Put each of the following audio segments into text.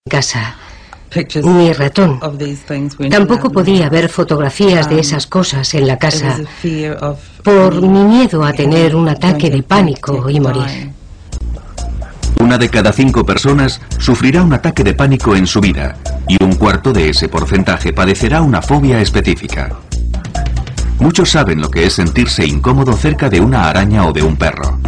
casa, ni ratón. Tampoco podía ver fotografías de esas cosas en la casa por mi miedo a tener un ataque de pánico y morir. 1 de cada 5 personas sufrirá un ataque de pánico en su vida y 1/4 de ese porcentaje padecerá una fobia específica. Muchos saben lo que es sentirse incómodo cerca de una araña o de un perro.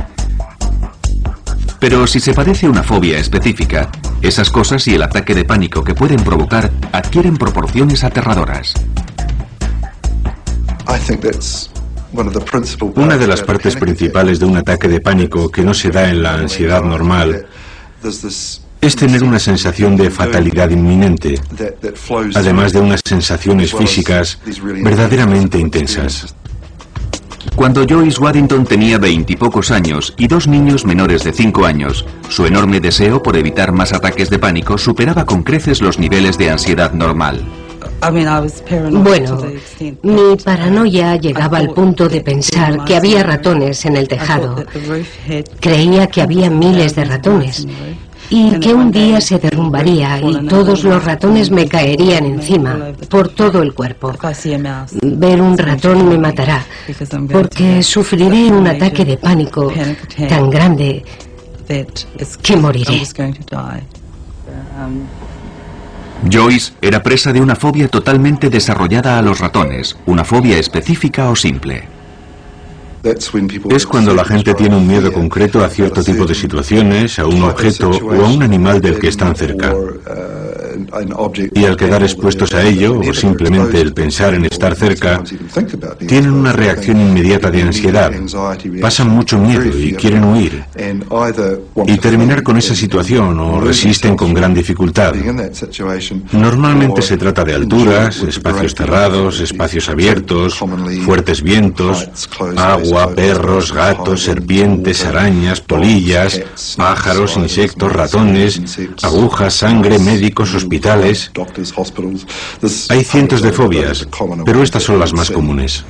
Pero si se padece una fobia específica, esas cosas y el ataque de pánico que pueden provocar adquieren proporciones aterradoras. Una de las partes principales de un ataque de pánico que no se da en la ansiedad normal es tener una sensación de fatalidad inminente, además de unas sensaciones físicas verdaderamente intensas. Cuando Joyce Waddington tenía 20 y pocos años y 2 niños menores de 5 años, su enorme deseo por evitar más ataques de pánico superaba con creces los niveles de ansiedad normal. Bueno, mi paranoia llegaba al punto de pensar que había ratones en el tejado. Creía que había miles de ratones y que un día se derrumbaría y todos los ratones me caerían encima, por todo el cuerpo. Ver un ratón me matará, porque sufriré un ataque de pánico tan grande que moriré. Joyce era presa de una fobia totalmente desarrollada a los ratones, una fobia específica o simple. Es cuando la gente tiene un miedo concreto a cierto tipo de situaciones, a un objeto o a un animal del que están cerca. Y al quedar expuestos a ello, o simplemente el pensar en estar cerca, tienen una reacción inmediata de ansiedad, pasan mucho miedo y quieren huir, y terminar con esa situación o resisten con gran dificultad. Normalmente se trata de alturas, espacios cerrados, espacios abiertos, fuertes vientos, agua, perros, gatos, serpientes, arañas, polillas, pájaros, insectos, ratones, agujas, sangre, médicos, hospitales. Hay cientos de fobias, pero estas son las más comunes.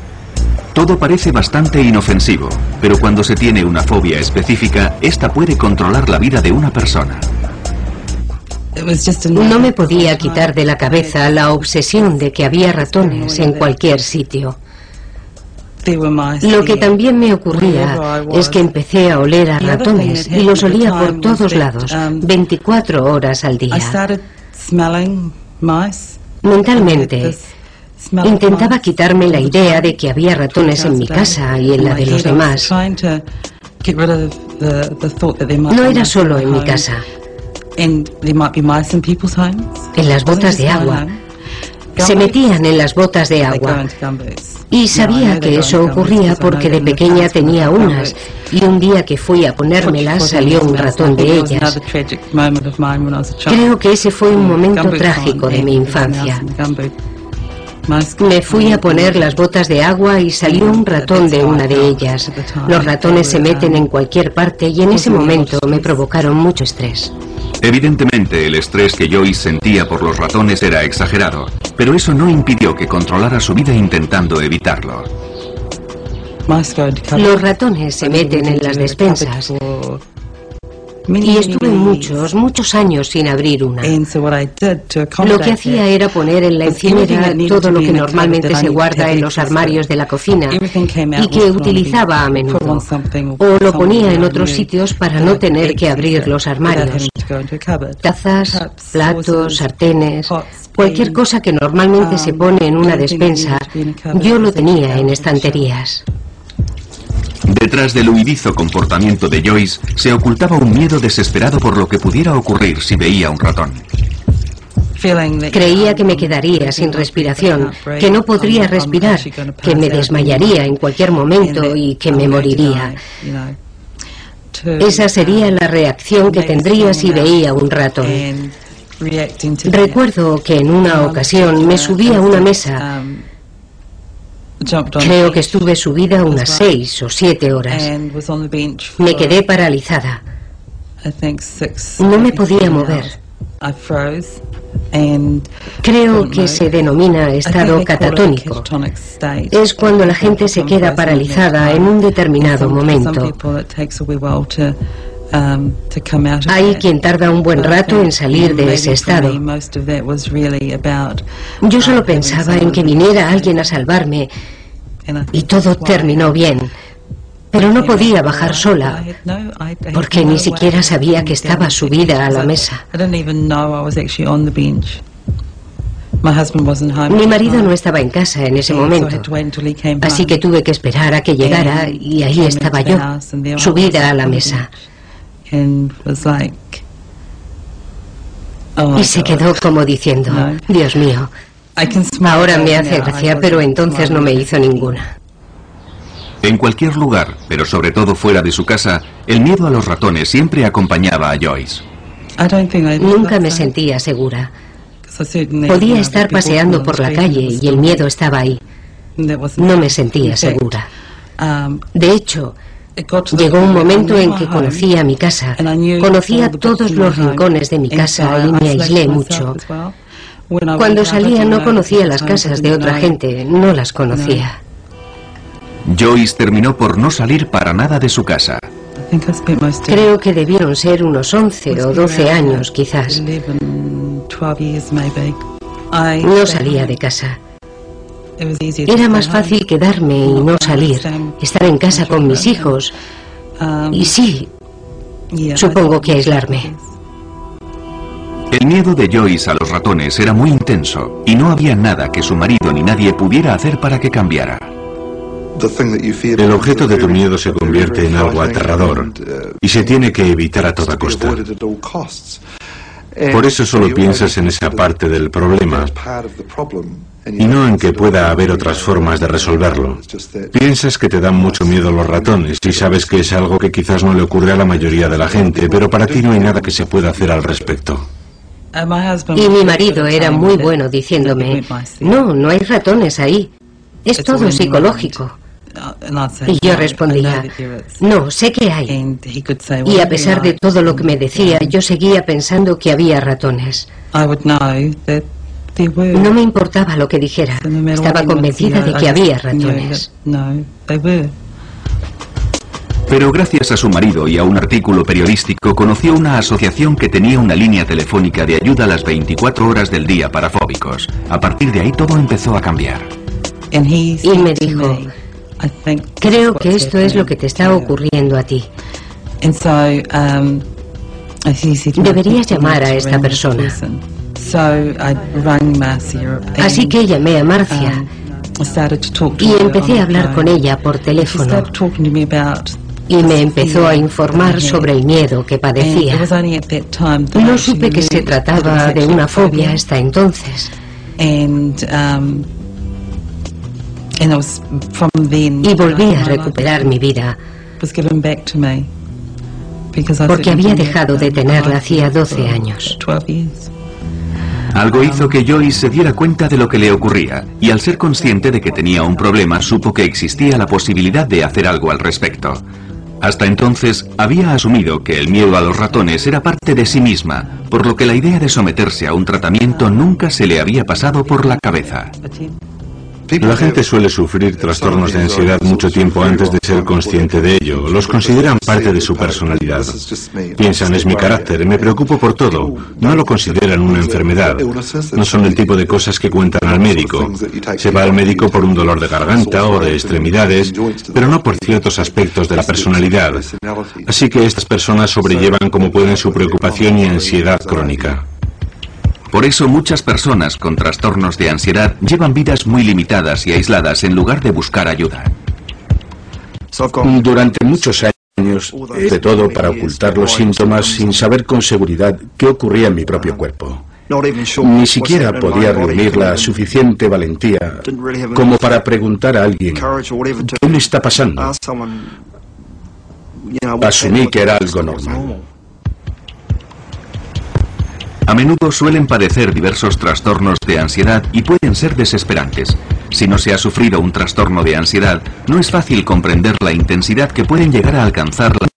Todo parece bastante inofensivo, pero cuando se tiene una fobia específica, esta puede controlar la vida de una persona. No me podía quitar de la cabeza la obsesión de que había ratones en cualquier sitio. Lo que también me ocurría es que empecé a oler a ratones y los olía por todos lados, 24 horas al día. Mentalmente, intentaba quitarme la idea de que había ratones en mi casa y en la de los demás. No era solo en mi casa. En las botas de agua. Se metían en las botas de agua. Y sabía que eso ocurría porque de pequeña tenía unas, y un día que fui a ponérmelas salió un ratón de ellas. Creo que ese fue un momento trágico de mi infancia. Me fui a poner las botas de agua y salió un ratón de una de ellas. Los ratones se meten en cualquier parte y en ese momento me provocaron mucho estrés. Evidentemente, el estrés que Joyce sentía por los ratones era exagerado, pero eso no impidió que controlara su vida intentando evitarlo. Los ratones se meten en las despensas y estuve muchos años sin abrir una. Lo que hacía era poner en la encimera todo lo que normalmente se guarda en los armarios de la cocina y que utilizaba a menudo. O lo ponía en otros sitios para no tener que abrir los armarios. Tazas, platos, sartenes, cualquier cosa que normalmente se pone en una despensa, yo lo tenía en estanterías. Detrás del huidizo comportamiento de Joyce se ocultaba un miedo desesperado por lo que pudiera ocurrir si veía un ratón. Creía que me quedaría sin respiración, que no podría respirar, que me desmayaría en cualquier momento y que me moriría. Esa sería la reacción que tendría si veía un ratón. Recuerdo que en una ocasión me subí a una mesa. Creo que estuve subida unas 6 o 7 horas. Me quedé paralizada. No me podía mover. Creo que se denomina estado catatónico. Es cuando la gente se queda paralizada en un determinado momento. Hay quien tarda un buen rato en salir de ese estado. Yo solo pensaba en que viniera alguien a salvarme y todo terminó bien. Pero no podía bajar sola, porque ni siquiera sabía que estaba subida a la mesa. Mi marido no estaba en casa en ese momento, así que tuve que esperar a que llegara y ahí estaba yo, subida a la mesa. Y se quedó como diciendo, Dios mío, ahora me hace gracia, pero entonces no me hizo ninguna. En cualquier lugar, pero sobre todo fuera de su casa, el miedo a los ratones siempre acompañaba a Joyce. Nunca me sentía segura. Podía estar paseando por la calle y el miedo estaba ahí. No me sentía segura. De hecho, llegó un momento en que conocía mi casa, conocía todos los rincones de mi casa y me aislé mucho. Cuando salía no conocía las casas de otra gente, no las conocía. Joyce terminó por no salir para nada de su casa. Creo que debieron ser unos 11 o 12 años, quizás. No salía de casa. Era más fácil quedarme y no salir, estar en casa con mis hijos. Y sí, supongo que aislarme. El miedo de Joyce a los ratones era muy intenso y no había nada que su marido ni nadie pudiera hacer para que cambiara. El objeto de tu miedo se convierte en algo aterrador y se tiene que evitar a toda costa. Por eso solo piensas en esa parte del problema y no en que pueda haber otras formas de resolverlo. Piensas que te dan mucho miedo los ratones y sabes que es algo que quizás no le ocurre a la mayoría de la gente, pero para ti no hay nada que se pueda hacer al respecto. Y mi marido era muy bueno diciéndome, no hay ratones ahí, es todo psicológico. Y yo respondía, no, sé que hay. Y a pesar de todo lo que me decía, yo seguía pensando que había ratones. No me importaba lo que dijera, estaba convencida de que había ratones. Pero gracias a su marido y a un artículo periodístico conoció una asociación que tenía una línea telefónica de ayuda a las 24 horas del día para fóbicos. A partir de ahí todo empezó a cambiar. Y me dijo, creo que esto es lo que te está ocurriendo a ti. Deberías llamar a esta persona. Así que llamé a Marcia y empecé a hablar con ella por teléfono. Y me empezó a informar sobre el miedo que padecía. No supe que se trataba de una fobia hasta entonces. Y volví a recuperar mi vida, porque había dejado de tenerla hacía 12 años. Algo hizo que Joyce se diera cuenta de lo que le ocurría, y al ser consciente de que tenía un problema, supo que existía la posibilidad de hacer algo al respecto. Hasta entonces, había asumido que el miedo a los ratones era parte de sí misma, por lo que la idea de someterse a un tratamiento nunca se le había pasado por la cabeza. La gente suele sufrir trastornos de ansiedad mucho tiempo antes de ser consciente de ello. Los consideran parte de su personalidad. Piensan, es mi carácter, me preocupo por todo. No lo consideran una enfermedad. No son el tipo de cosas que cuentan al médico. Se va al médico por un dolor de garganta o de extremidades, pero no por ciertos aspectos de la personalidad. Así que estas personas sobrellevan como pueden su preocupación y ansiedad crónica. Por eso muchas personas con trastornos de ansiedad llevan vidas muy limitadas y aisladas en lugar de buscar ayuda. Durante muchos años hice todo para ocultar los síntomas sin saber con seguridad qué ocurría en mi propio cuerpo. Ni siquiera podía reunir la suficiente valentía como para preguntar a alguien, ¿qué me está pasando? Asumí que era algo normal. A menudo suelen padecer diversos trastornos de ansiedad y pueden ser desesperantes. Si no se ha sufrido un trastorno de ansiedad, no es fácil comprender la intensidad que pueden llegar a alcanzar las